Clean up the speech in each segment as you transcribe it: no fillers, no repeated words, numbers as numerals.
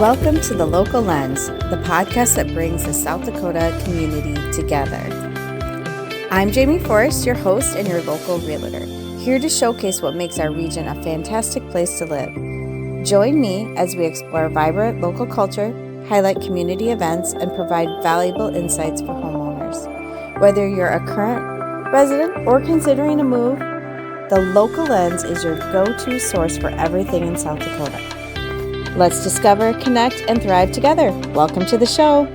Welcome to The Local Lens, the podcast that brings the South Dakota community together. I'm Jamie Forrest, your host and your local realtor, here to showcase what makes our region a fantastic place to live. Join me as we explore vibrant local culture, highlight community events, and provide valuable insights for homeowners. Whether you're a current resident or considering a move, The Local Lens is your go-to source for everything in South Dakota. Let's discover, connect, and thrive together. Welcome to the show.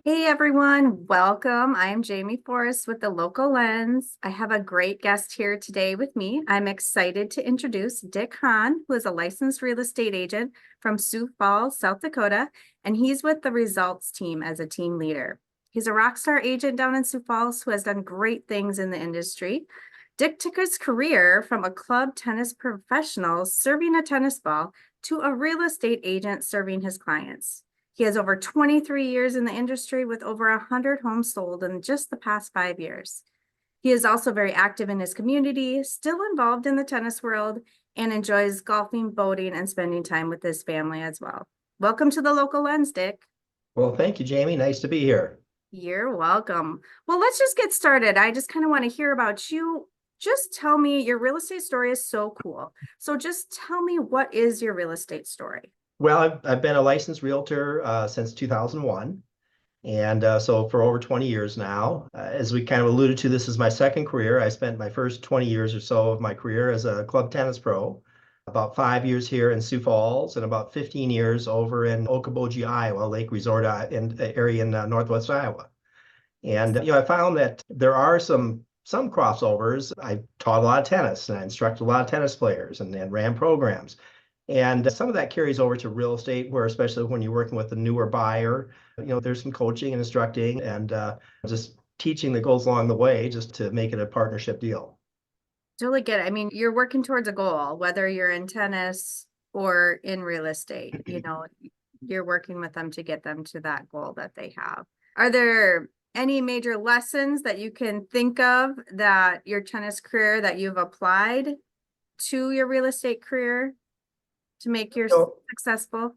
Hey everyone, welcome. I am Jamie Forrest with The Local Lens. I have a great guest here today with me. I'm excited to introduce Dick Hahn, who is a licensed real estate agent from Sioux Falls, South Dakota, and he's with the Results team as a team leader. He's a Rockstar agent down in Sioux Falls who has done great things in the industry. Dick took his career from a club tennis professional serving a tennis ball to a real estate agent serving his clients. He has over 23 years in the industry with over 100 homes sold in just the past 5 years. He is also very active in his community, still involved in the tennis world, and enjoys golfing, boating, and spending time with his family as well. Welcome to The Local Lens, Dick. Well, thank you, Jamie. Nice to be here. You're welcome. Well, let's just get started. I just kind of want to hear about you. Just tell me, your real estate story is so cool. So just tell me, what is your real estate story? Well, I've been a licensed realtor since 2001. And so for over 20 years now, as we kind of alluded to, this is my second career. I spent my first 20 years or so of my career as a club tennis pro, about 5 years here in Sioux Falls, and about 15 years over in Okoboji, Iowa, Lake Resort area in Northwest Iowa. And I found that there are some crossovers. I taught a lot of tennis and I instructed a lot of tennis players and ran programs. And some of that carries over to real estate, where especially when you're working with a newer buyer, there's some coaching and instructing and just teaching that goes along the way just to make it a partnership deal. Totally get it. I mean, you're working towards a goal, whether you're in tennis or in real estate, you're working with them to get them to that goal that they have. Are there any major lessons that you can think of that your tennis career that you've applied to your real estate career to make you successful?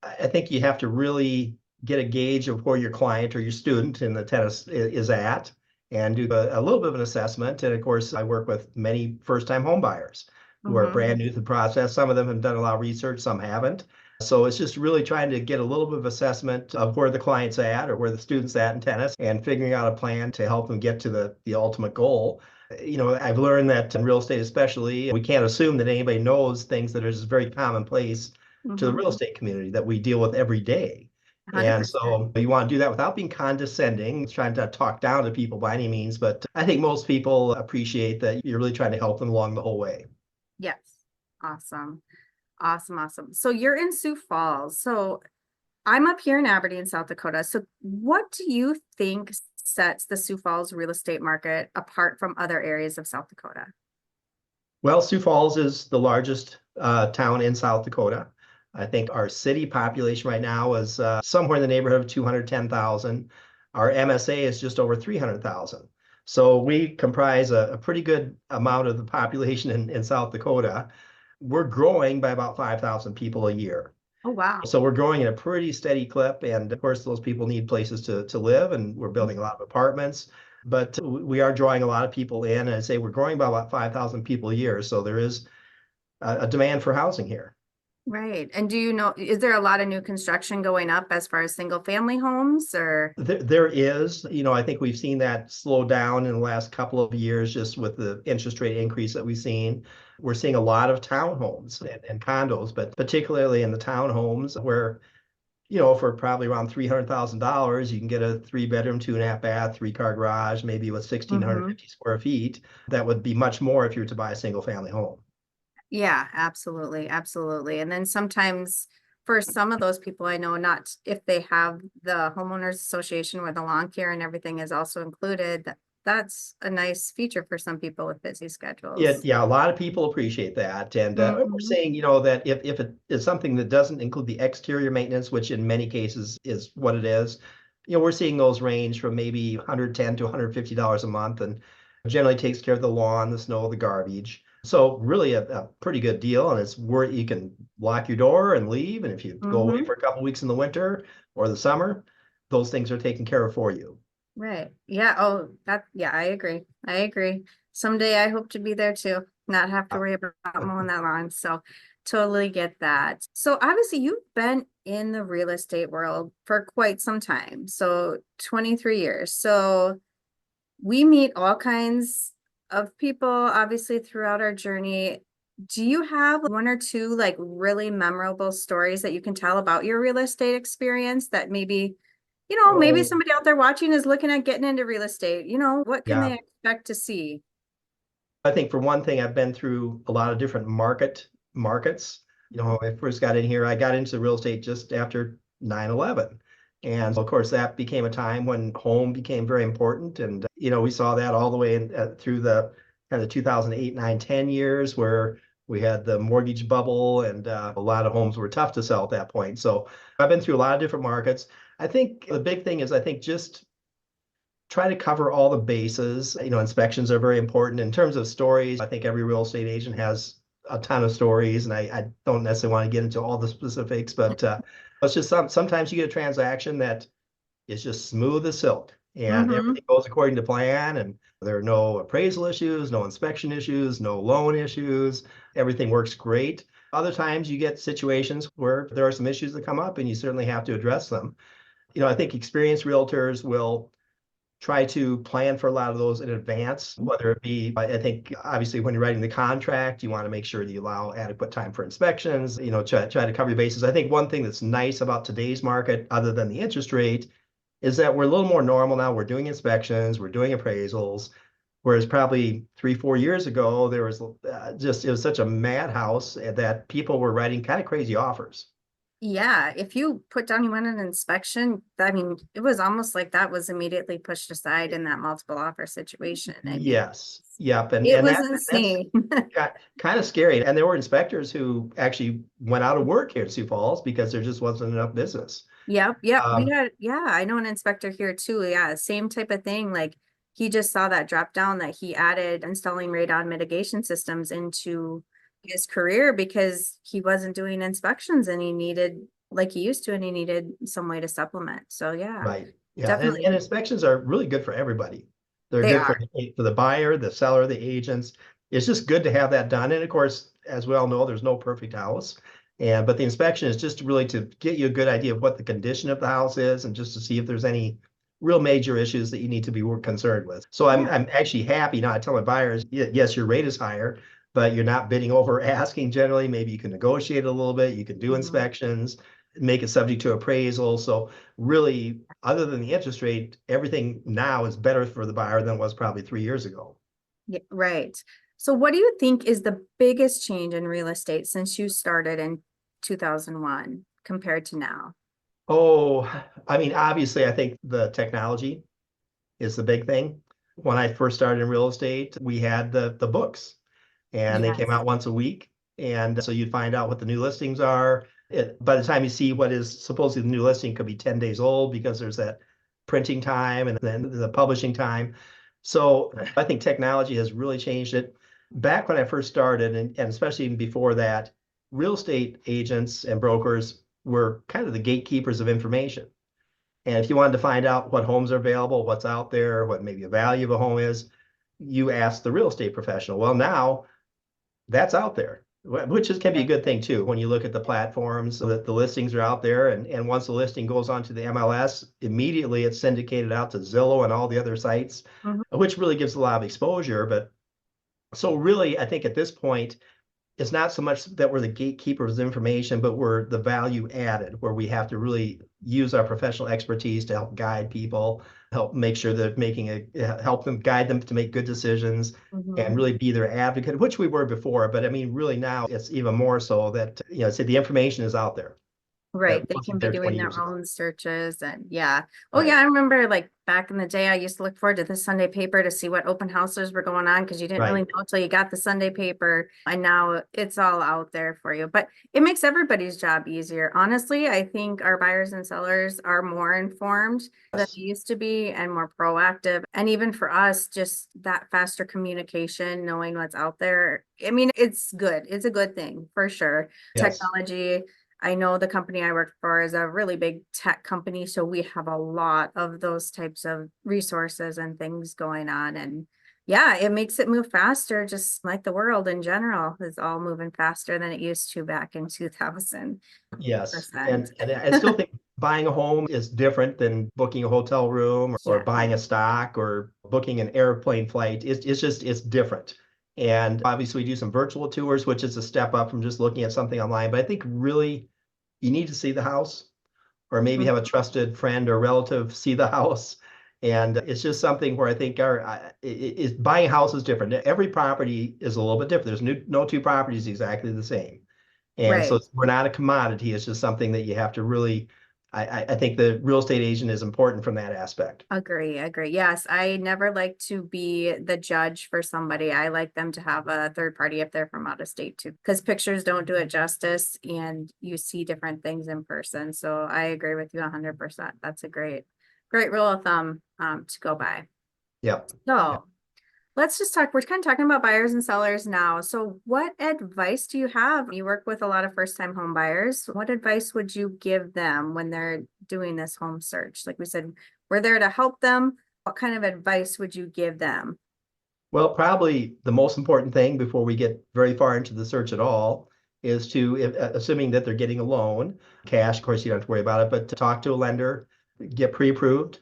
I think you have to really get a gauge of where your client or your student in the tennis is at and do a little bit of an assessment. And of course, I work with many first-time home buyers who are brand new to the process. Some of them have done a lot of research, some haven't. So it's just really trying to get a little bit of assessment of where the client's at or where the student's at in tennis and figuring out a plan to help them get to the ultimate goal. I've learned that in real estate especially, we can't assume that anybody knows things that are just very commonplace to the real estate community that we deal with every day. 100%. And so you want to do that without being condescending, trying to talk down to people by any means. But I think most people appreciate that you're really trying to help them along the whole way. Yes. Awesome. Awesome. So you're in Sioux Falls. So I'm up here in Aberdeen, South Dakota. So what do you think sets the Sioux Falls real estate market apart from other areas of South Dakota? Well, Sioux Falls is the largest town in South Dakota. I think our city population right now is somewhere in the neighborhood of 210,000. Our MSA is just over 300,000. So we comprise a pretty good amount of the population in South Dakota. We're growing by about 5,000 people a year. Oh, wow. So we're growing at a pretty steady clip. And of course, those people need places to live, and we're building a lot of apartments. But we are drawing a lot of people in. And I'd say we're growing by about 5,000 people a year. So there is a demand for housing here. Right. And is there a lot of new construction going up as far as single family homes or? There is, I think we've seen that slow down in the last couple of years just with the interest rate increase that we've seen. We're seeing a lot of townhomes and condos, but particularly in the townhomes where, for probably around $300,000, you can get a 3-bedroom, 2.5 bath, 3-car garage, maybe with 1,650 square feet. That would be much more if you were to buy a single family home. Yeah, absolutely. And then sometimes for some of those people, I know not if they have the homeowners association where the lawn care and everything is also included, that's a nice feature for some people with busy schedules. Yeah, a lot of people appreciate that. And we're saying, that if it is something that doesn't include the exterior maintenance, which in many cases is what it is, we're seeing those range from maybe $110 to $150 a month, and generally takes care of the lawn, the snow, the garbage. So really a pretty good deal, and it's where you can lock your door and leave. And if you go away Mm-hmm. for a couple weeks in the winter or the summer, those things are taken care of for you. Right. Yeah. Oh, yeah, I agree. I agree. Someday I hope to be there too, not have to Uh, worry about mowing that lawn. So totally get that. So obviously you've been in the real estate world for quite some time. So 23 years. So we meet all kinds of people, obviously, throughout our journey. Do you have one or two like really memorable stories that you can tell about your real estate experience that maybe, maybe Oh, somebody out there watching is looking at getting into real estate? What can they yeah. expect to see? I think for one thing, I've been through a lot of different markets. When I first got in here, I got into real estate just after 9/11. And of course, that became a time when home became very important. And, we saw that all the way through the kind of 2008, 9, 10 years where we had the mortgage bubble and a lot of homes were tough to sell at that point. So I've been through a lot of different markets. I think the big thing is, I think just try to cover all the bases. Inspections are very important. In terms of stories, I think every real estate agent has a ton of stories, and I don't necessarily want to get into all the specifics, but it's just sometimes you get a transaction that is just smooth as silk and Mm-hmm. everything goes according to plan, and there are no appraisal issues, no inspection issues, no loan issues. Everything works great. Other times you get situations where there are some issues that come up and you certainly have to address them. I think experienced realtors will try to plan for a lot of those in advance, whether it be, I think, obviously, when you're writing the contract, you want to make sure that you allow adequate time for inspections, try to cover your bases. I think one thing that's nice about today's market, other than the interest rate, is that we're a little more normal now. We're doing inspections, we're doing appraisals, whereas probably 3, 4 years ago, there was it was such a madhouse that people were writing kind of crazy offers. Yeah, if you put down you want an inspection, I mean, it was almost like that was immediately pushed aside in that multiple offer situation. I mean, Yes. Yep. And it and was that's insane. kind of scary. And there were inspectors who actually went out of work here in Sioux Falls because there just wasn't enough business. Yep, yep. Um, Yeah, I know an inspector here too. Yeah, same type of thing. Like he just saw that drop down that he added installing radon mitigation systems into his career because he wasn't doing inspections and he needed, like he used to, and he needed some way to supplement. So yeah, right. Yeah. And definitely inspections are really good for everybody. They're they good are. for the buyer, the seller, the agents. It's just good to have that done. And of course, as we all know, there's no perfect house. But the inspection is just really to get you a good idea of what the condition of the house is and just to see if there's any real major issues that you need to be concerned with. So I'm Yeah. I'm actually happy now. I tell my buyers, yes, your rate is higher, but you're not bidding over asking generally. Maybe you can negotiate a little bit. You can do Mhm. inspections, make it subject to appraisal. So really, other than the interest rate, everything now is better for the buyer than it was probably 3 years ago. Yeah, right. So what do you think is the biggest change in real estate since you started in 2001 compared to now? Oh, I mean, obviously, I think the technology is the big thing. When I first started in real estate, we had the books and they came Yes. out once a week. And so you'd find out what the new listings are. By the time you see what is supposedly the new listing could be 10 days old because there's that printing time and then the publishing time. So I think technology has really changed it. Back when I first started, and especially even before that, real estate agents and brokers were kind of the gatekeepers of information. And if you wanted to find out what homes are available, what's out there, what maybe a value of a home is, you ask the real estate professional. Well, now that's out there, which can be a good thing too. When you look at the platforms, so that the listings are out there, and once the listing goes onto the MLS, immediately it's syndicated out to Zillow and all the other sites, Mhm. which really gives a lot of exposure. But so really, I think at this point, it's not so much that we're the gatekeepers of information, but we're the value added, where we have to really use our professional expertise to help guide people, help make sure that help them guide them to make good decisions and Mhm. really be their advocate, which we were before. But I mean, really now it's even more so that, say the information is out there. Right. that They can wasn't be there doing 20 their years ago. own searches and yeah. Oh Right, yeah, I remember like back in the day, I used to look forward to the Sunday paper to see what open houses were going on because you didn't really right. know until you got the Sunday paper. And now it's all out there for you. But it makes everybody's job easier. Honestly, I think our buyers and sellers are more informed than Yes, they used to be and more proactive. And even for us, just that faster communication, knowing what's out there. I mean, it's good. It's a good thing for sure. yes. Technology. I know the company I work for is a really big tech company, so we have a lot of those types of resources and things going on. And yeah, it makes it move faster, just like the world in general is all moving faster than it used to back in 2000%. Yes, and I still think buying a home is different than booking a hotel room or Yeah, buying a stock or booking an airplane flight. It's just it's different. And obviously, we do some virtual tours, which is a step up from just looking at something online. But I think really you need to see the house, or maybe mhm, have a trusted friend or relative see the house. And it's just something where I think buying a house is different. Every property is a little bit different. There's no two properties exactly the same. And so right. we're not a commodity. It's just something that you have to really, I think the real estate agent is important from that aspect. Agree, agree. Yes, I never like to be the judge for somebody. I like them to have a third party if they're from out of state too, because pictures don't do it justice and you see different things in person. So I agree with you 100%. That's a great rule of thumb to go by. Yep. Yep. So let's just talk. We're kind of talking about buyers and sellers now. So what advice do you have? You work with a lot of first-time home buyers. What advice would you give them when they're doing this home search? Like we said, we're there to help them. What kind of advice would you give them? Well, probably the most important thing before we get very far into the search at all is to, assuming that they're getting a loan, cash, of course, you don't have to worry about it, but to talk to a lender, get pre-approved.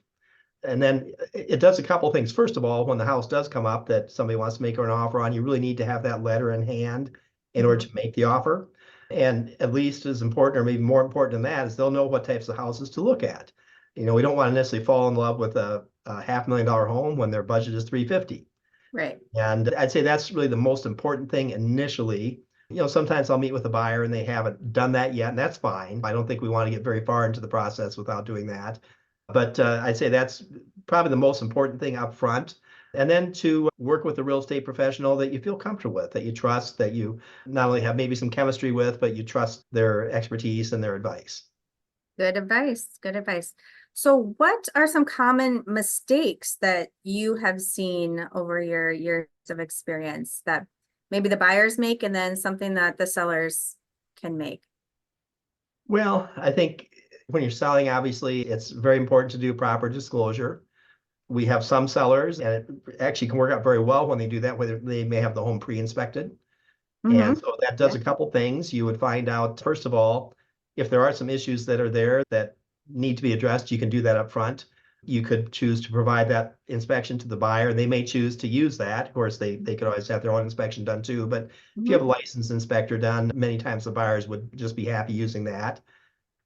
And then it does a couple things. First of all, when the house does come up that somebody wants to make an offer on, you really need to have that letter in hand in order Mhm. to make the offer. And at least as important, or maybe more important than that, is they'll know what types of houses to look at. We don't want to necessarily fall in love with a $500,000 home when their budget is 350. Right. And I'd say that's really the most important thing initially. Sometimes I'll meet with a buyer and they haven't done that yet, and that's fine. I don't think we want to get very far into the process without doing that. But I'd say that's probably the most important thing up front. And then to work with a real estate professional that you feel comfortable with, that you trust, that you not only have maybe some chemistry with, but you trust their expertise and their advice. Good advice. Good advice. So what are some common mistakes that you have seen over your years of experience that maybe the buyers make and then something that the sellers can make? Well, I think when you're selling, obviously, it's very important to do proper disclosure. We have some sellers, and it actually can work out very well when they do that, whether they may have the home pre-inspected. And Mm-hmm. so that does Yeah. a couple things. You would find out, first of all, if there are some issues that are there that need to be addressed, you can do that up front. You could choose to provide that inspection to the buyer. They may choose to use that. Of course, they could always have their own inspection done too. But if you have a Mm-hmm. licensed inspector done, many times the buyers would just be happy using that.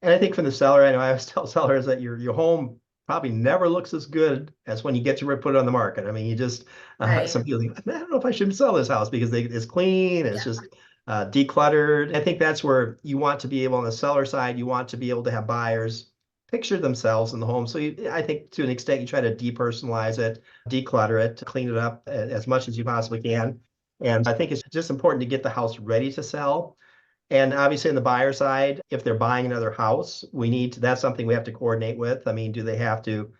And I think from the seller, I know I always tell sellers that your home probably never looks as good as when you get to put it on the market. I mean, you just Right. some people think, "Man, I don't know if I should sell this house because it's clean, it's Yeah. just decluttered." I think that's where you want to be able on the seller side. You want to be able to have buyers picture themselves in the home. So I think to an extent you try to depersonalize it, declutter it, clean it up as much as you possibly can. And I think it's just important to get the house ready to sell. And obviously, on the buyer side, if they're buying another house, that's something we have to coordinate with. I mean, do they have to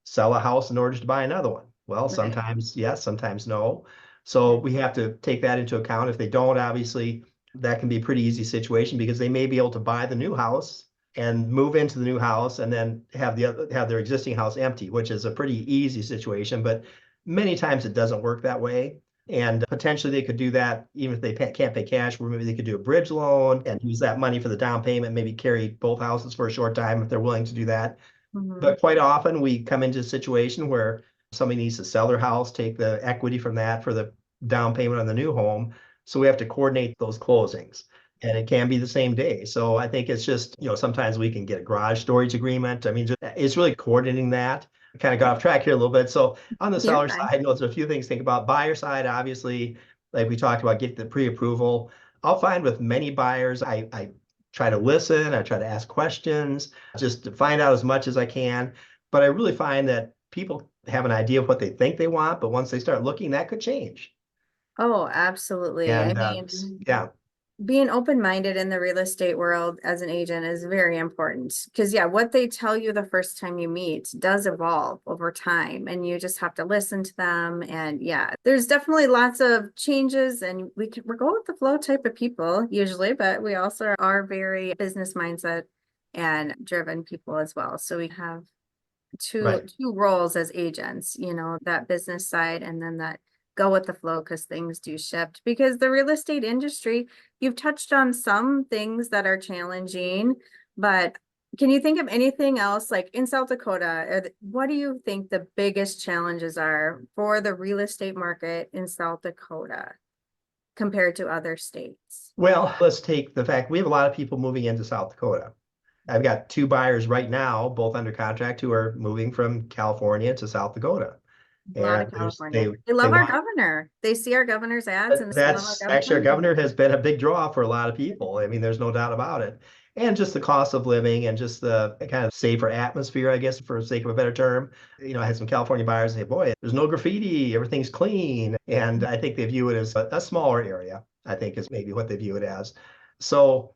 sell a house in order to buy another one? Well, Right. sometimes yes, sometimes no. So Right. we have to take that into account. If they don't, obviously, that can be a pretty easy situation because they may be able to buy the new house and move into the new house and then have their existing house empty, which is a pretty easy situation. But many times it doesn't work that way. And potentially they could do that even if they can't pay cash, where maybe they could do a bridge loan and use that money for the down payment, maybe carry both houses for a short time if they're willing to do that. Mm-hmm. But quite often we come into a situation where somebody needs to sell their house, take the equity from that for the down payment on the new home. So we have to coordinate those closings. And it can be the same day. So I think it's just, sometimes we can get a garage storage agreement. I mean, it's really coordinating that. I kind of got off track here a little bit. So on the You're seller fine. side, there's a few things to think about. Buyer side, obviously, like we talked about, get the pre-approval. I'll find with many buyers, I try to listen. I try to ask questions just to find out as much as I can. But I really find that people have an idea of what they think they want, but once they start looking, that could change. Oh, absolutely. I And mean, yeah, being open-minded in the real estate world as an agent is very important because yeah, what they tell you the first time you meet does evolve over time and you just have to listen to them. And yeah, there's definitely lots of changes and we're go with the flow type of people usually, but we also are very business mindset and driven people as well. So we have right. two roles as agents, that business side and then that go with the flow because things do shift. Because the real estate industry, you've touched on some things that are challenging, but can you think of anything else like in South Dakota? What do you think the biggest challenges are for the real estate market in South Dakota compared to other states? Well, let's take the fact we have a lot of people moving into South Dakota. I've got two buyers right now, both under contract, who are moving from California to South Dakota. A lot of And California. They they love our want governor. They see our governor's ads and they love our that's actually our governor. governor has been a big draw for a lot of people. I mean, there's no doubt about it. And just the cost of living and just the kind of safer atmosphere, I guess, for sake of a better term. I had some California buyers say, boy, there's no graffiti, everything's clean. And I think they view it as a smaller area, I think is maybe what they view it as. So,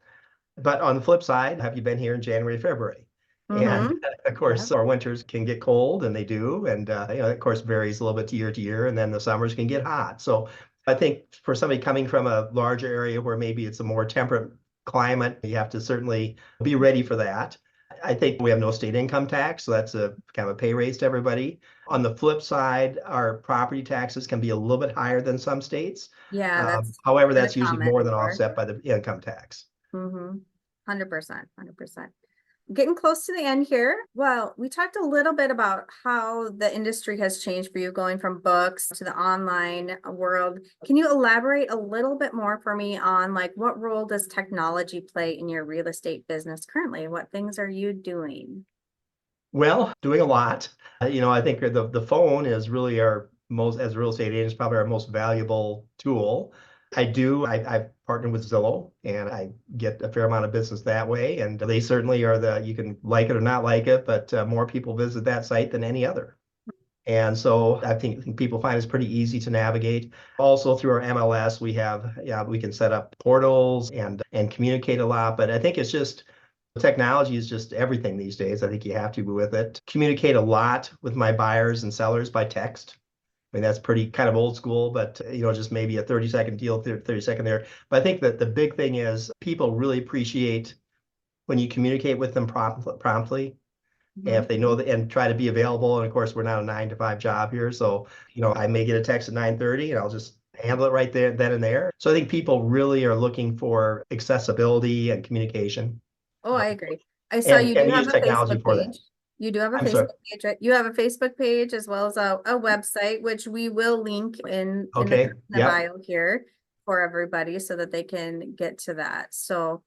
but on the flip side, have you been here in January, February? And Mm-hmm. of Yeah. course, our winters can get cold, and they do, and of course, varies a little bit to year, and then the summers can get hot. So I think for somebody coming from a larger area where maybe it's a more temperate climate, you have to certainly be ready for that. I think we have no state income tax, so that's a kind of a pay raise to everybody. On the flip side, our property taxes can be a little bit higher than some states. Yeah, that's However, been a that's usually comment more than before. offset by the income tax. Mm-hmm. 100%, 100%. Getting close to the end here. Well, we talked a little bit about how the industry has changed for you going from books to the online world. Can you elaborate a little bit more for me on like what role does technology play in your real estate business currently? What things are you doing? Well, doing a lot. I think the phone is really our most, as real estate agents, probably our most valuable tool. I've partnered with Zillow and I get a fair amount of business that way. And they certainly are you can like it or not like it, but more people visit that site than any other. And so I think people find it's pretty easy to navigate. Also through our MLS, yeah, we can set up portals and communicate a lot. But I think it's just technology is just everything these days. I think you have to be with it. Communicate a lot with my buyers and sellers by text. I mean, that's pretty kind of old school, but just maybe a 30-second deal, 30-second there. But I think that the big thing is people really appreciate when you communicate with them promptly. And Mhm. if they know that and try to be available. And of course, we're not a 9 to 5 job here. So, I may get a text at 9:30 and I'll just handle it right there, then and there. So I think people really are looking for accessibility and communication. Oh, I agree. I saw And you do we have use a technology Facebook for that. page. You do have a I'm sorry. Facebook page, right? You have a Facebook page as well as a website, which we will link Okay. in the Yep. bio here for everybody so that they can get to that. So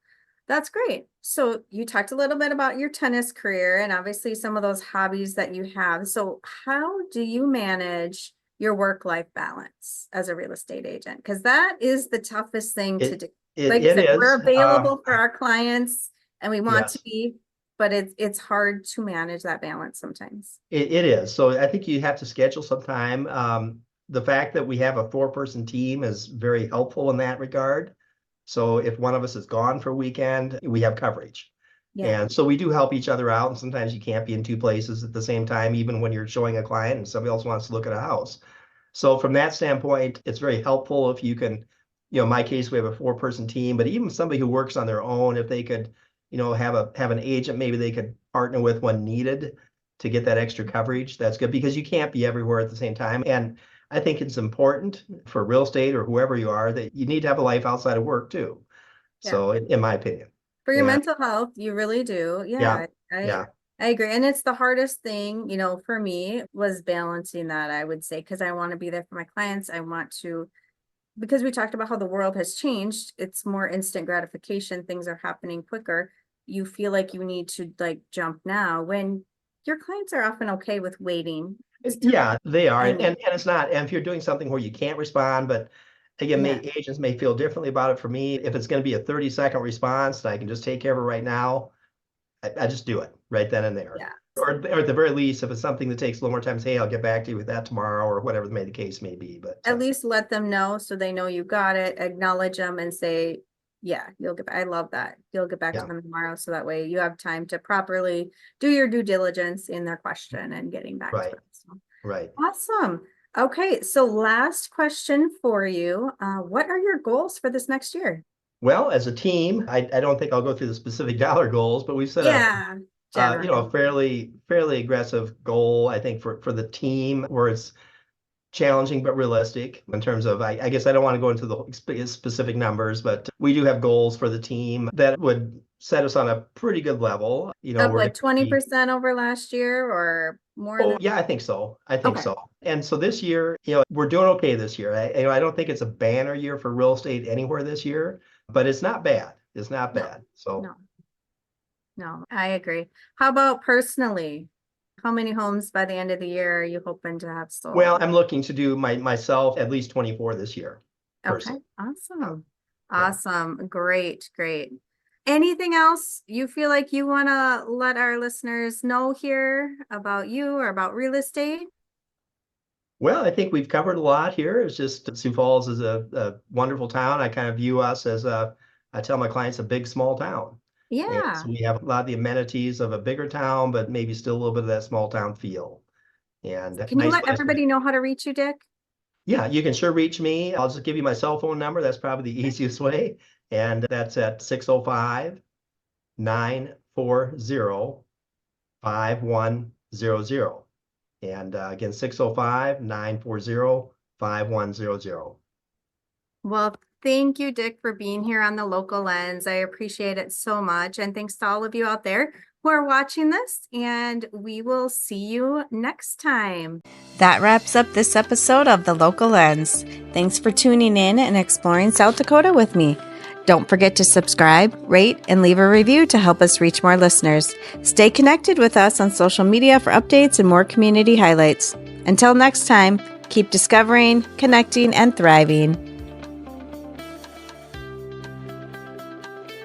that's great. So you talked a little bit about your tennis career and obviously some of those hobbies that you have. So how do you manage your work-life balance as a real estate agent? Because that is the toughest thing to It do. it Like you it said, we're is. available for our clients and we want to Yes. be, but it's hard to manage that balance sometimes. It is. So I think you have to schedule some time. The fact that we have a 4-person team is very helpful in that regard. So if one of us is gone for a weekend, we have coverage. Yeah, And so we do help each other out. And sometimes you can't be in two places at the same time, even when you're showing a client and somebody else wants to look at a house. So from that standpoint, it's very helpful if you can, in my case, we have a 4-person team, but even somebody who works on their own, if they could, have an agent, maybe they could partner with when needed to get that extra coverage. That's good because you can't be everywhere at the same time. And I think it's important for real estate or whoever you are that you need to have a life outside of work too. yeah. So in my opinion. For your And mental health, you really do. yeah, Yeah, yeah. I agree. And it's the hardest thing, for me was balancing that, I would say, because I want to be there for my clients. I want to, because we talked about how the world has changed, it's more instant gratification. Things are happening quicker. You feel like you need to like jump now when your clients are often okay with waiting. It's time. Yeah, they are. I And know. it's not, and if you're doing something where you can't respond, but again, Yeah, agents may feel differently about it. For me, if it's going to be a 30-second response and I can just take care of it right now, I just do it right then and there. yeah. Or at the very least, if it's something that takes a little more time, say, hey, I'll get back to you with that tomorrow or whatever the case may be. But At least let them know so they know you got it, acknowledge them and say, yeah, you'll get, I love that. You'll get back to yeah, them tomorrow. So that way you have time to properly do your due diligence in their question and getting back to right, them. So right. awesome. Okay, so last question for you. What are your goals for this next year? Well, as a team, I don't think I'll go through the specific dollar goals, but we've set Yeah, a generally. fairly aggressive goal, I think, for the team where it's challenging but realistic in terms of, I guess I don't want to go into the specific numbers, but we do have goals for the team that would set us on a pretty good level. Up We're going like to be, 20% over last year or more oh than? yeah, I think so. I think Okay, so. And so this year, we're doing okay this year. I don't think it's a banner year for real estate anywhere this year, but it's not bad. It's not no, bad. So, no, no, I agree. How about personally? How many homes by the end of the year are you hoping to have well, sold? I'm looking to do myself at least 24 this year, Okay, personally. Yeah. awesome. Yeah. Awesome. Great, great. Anything else you feel like you want to let our listeners know here about you or about real estate? Well, I think we've covered a lot here. It's just Sioux Falls is a wonderful town. I kind of view us as I tell my clients, a big, small town. And so Yeah. we have a lot of the amenities of a bigger town, but maybe still a little bit of that small town feel. And a Can you nice let place where, everybody know how to reach you, Dick? yeah, you can sure reach me. I'll just give you my cell phone number. That's probably the easiest way. And that's at 605-940-5100. And again, 605-940-5100. Well, thank you, Dick, for being here on the Local Lens. I appreciate it so much. And thanks to all of you out there who are watching this. And we will see you next time. That wraps up this episode of The Local Lens. Thanks for tuning in and exploring South Dakota with me. Don't forget to subscribe, rate, and leave a review to help us reach more listeners. Stay connected with us on social media for updates and more community highlights. Until next time, keep discovering, connecting, and thriving.